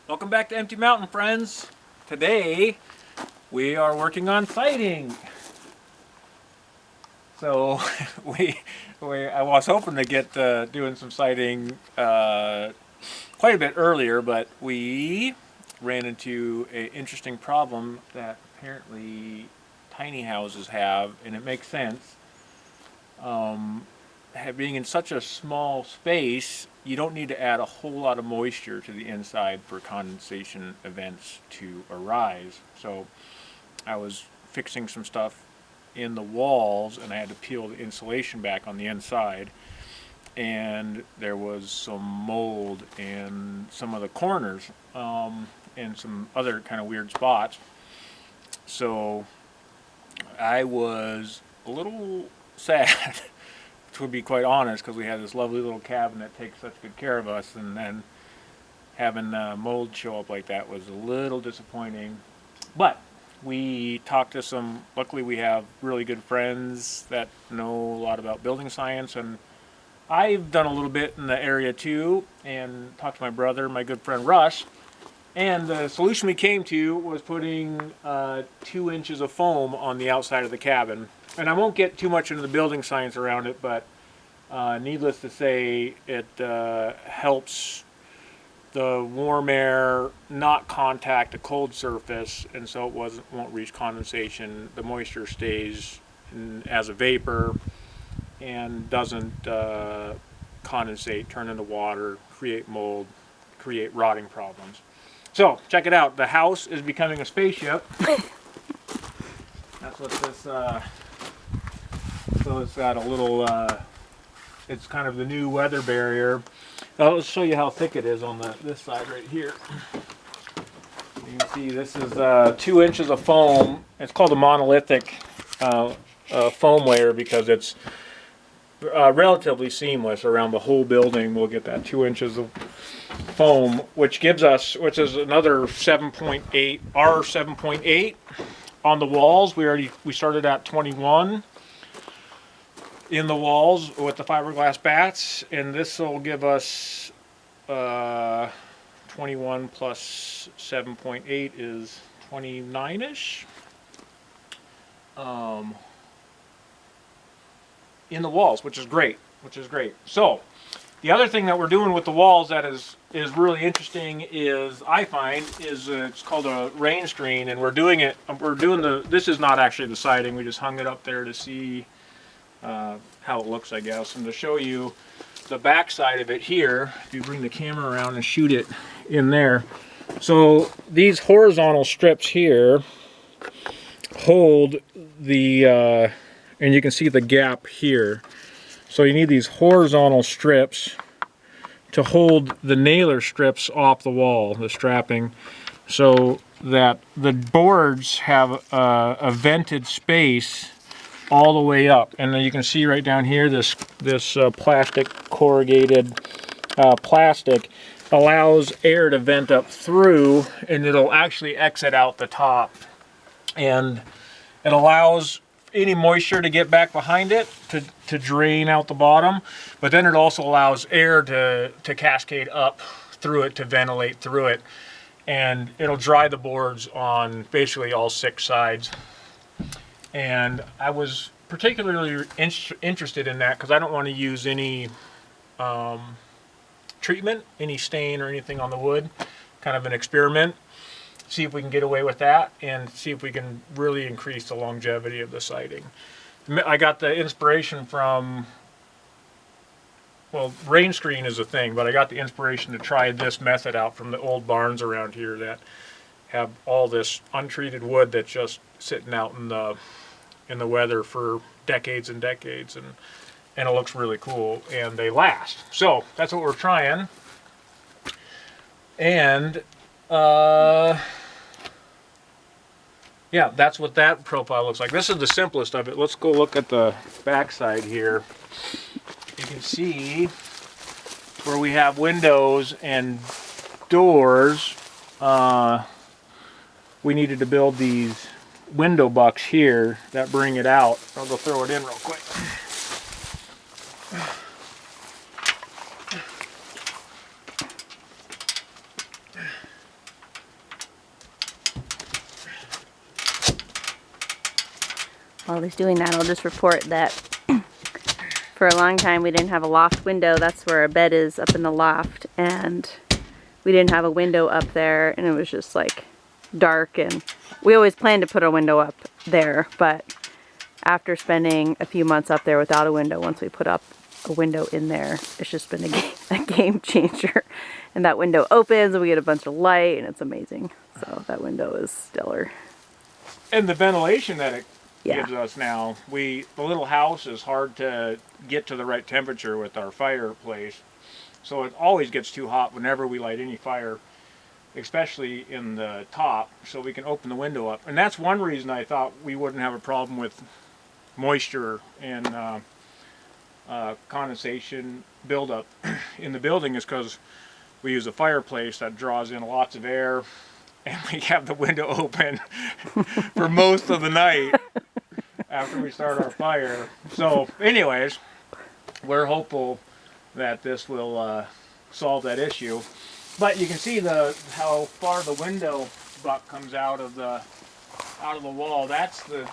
Welcome back to Empty Mountain, friends. Today we are working on siding. So I was hoping to get doing some siding quite a bit earlier, but we ran into an interesting problem that apparently tiny houses have, and it makes sense. Being in such a small space, you don't need to add a whole lot of moisture to the inside for condensation events to arise. So I was fixing some stuff in the walls, and I had to peel the insulation back on the inside, and there was some mold in some of the corners, and some other kind of weird spots. So I was a little sad to be quite honest, because we had this lovely little cabin that takes such good care of us, and then having mold show up like that was a little disappointing. But we talked to luckily we have really good friends that know a lot about building science, and I've done a little bit in the area too, and talked to my brother, my good friend Russ, and the solution we came to was putting 2 inches of foam on the outside of the cabin. And I won't get too much into the building science around it, but needless to say, it helps the warm air not contact a cold surface, and so it won't reach condensation. The moisture stays as a vapor and doesn't condensate, turn into water, create mold, create rotting problems. So check it out. The house is becoming a spaceship. That's what this. So it's got a little. It's kind of the new weather barrier. I'll show you how thick it is on this side right here. You can see this is 2 inches of foam. It's called a monolithic foam layer because it's relatively seamless around the whole building. We'll get that 2 inches of foam, which is another 7.8, R7.8 on the walls. We started at 21 in the walls with the fiberglass bats, and this will give us 21 plus 7.8 is 29ish in the walls, which is great. So the other thing that we're doing with the walls that is really interesting is, I find, it's called a rain screen, and this is not actually the siding. We just hung it up there to see how it looks, I guess, and to show you the back side of it here. If you bring the camera around and shoot it in there, so these horizontal strips here hold the and you can see the gap here. So you need these horizontal strips to hold the nailer strips off the wall, the strapping, so that the boards have a vented space all the way up. And then you can see right down here, this plastic corrugated plastic allows air to vent up through, and it'll actually exit out the top, and it allows any moisture to get back behind it to drain out the bottom, but then it also allows air to cascade up through it, to ventilate through it, and it'll dry the boards on basically all 6 sides. And I was particularly interested in that because I don't want to use any treatment, any stain or anything on the wood. Kind of an experiment. See if we can get away with that, and see if we can really increase the longevity of the siding. I got the inspiration from, well, rain screen is a thing, but I got the inspiration to try this method out from the old barns around here that have all this untreated wood that's just sitting out in the weather for decades and decades, and it looks really cool, and they last. So that's what we're trying. And yeah, that's what that profile looks like. This is the simplest of it. Let's go look at the back side here. You can see where we have windows and doors. We needed to build these window bucks here that bring it out. I'll go throw it in real quick. while he's doing that, I'll just report that for a long time we didn't have a loft window. That's where our bed is, up in the loft, and we didn't have a window up there, and it was just like dark, and we always planned to put a window up there, but after spending a few months up there without a window, once we put up a window in there, it's just been a game changer. And that window opens and we get a bunch of light, and it's amazing. So that window is stellar. And the ventilation that it Yeah. gives us now, the little house is hard to get to the right temperature with our fireplace. So it always gets too hot whenever we light any fire, especially in the top, so we can open the window up. And that's one reason I thought we wouldn't have a problem with moisture and condensation buildup in the building, is because we use a fireplace that draws in lots of air, and we have the window open for most of the night after we start our fire. So anyways, we're hopeful that this will solve that issue. But you can see how far the window butt comes out of the wall. That's the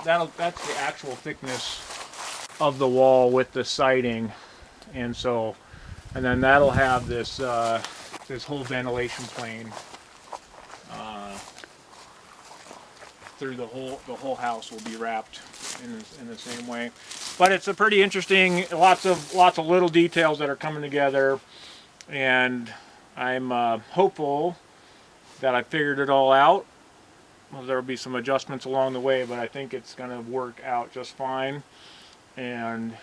actual thickness of the wall with the siding, and then that'll have this this whole ventilation plane through the whole house will be wrapped in the same way. But it's a pretty interesting, lots of little details that are coming together, and I'm hopeful that I figured it all out. Well, there will be some adjustments along the way, but I think it's going to work out just fine and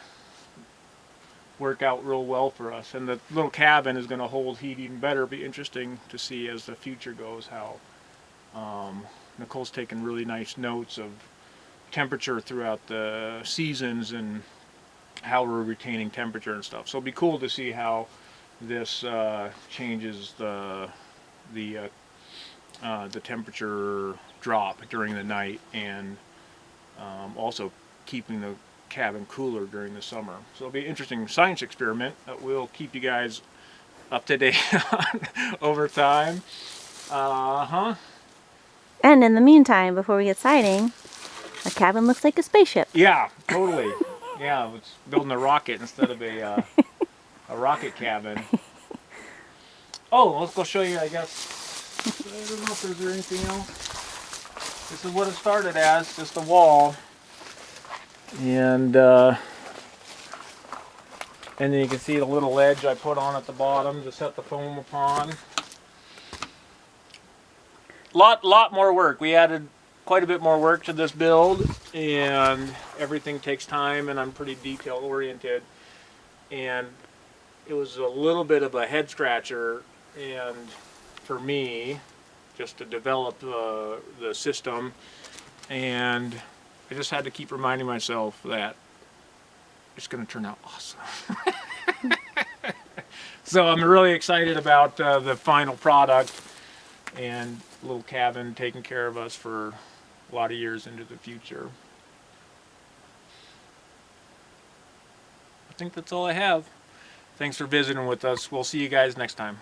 work out real well for us. And the little cabin is going to hold heat even better. It'll be interesting to see as the future goes how Nicole's taken really nice notes of temperature throughout the seasons and how we're retaining temperature and stuff. So it'll be cool to see how this changes the temperature drop during the night, and also keeping the cabin cooler during the summer. So it'll be an interesting science experiment that we'll keep you guys up to date on over time. And in the meantime, before we get siding, our cabin looks like a spaceship. Yeah, totally. Yeah, it's building a rocket instead of a rocket cabin. Oh, let's go show you, I guess. I don't know if there's anything else. This is what it started as, just a wall. And then you can see the little ledge I put on at the bottom to set the foam upon. Lot more work. We added quite a bit more work to this build, and everything takes time, and I'm pretty detail oriented. And it was a little bit of a head scratcher, and for me, just to develop the system, and I just had to keep reminding myself that it's going to turn out awesome. So I'm really excited about the final product, and little cabin taking care of us for a lot of years into the future. I think that's all I have. Thanks for visiting with us. We'll see you guys next time.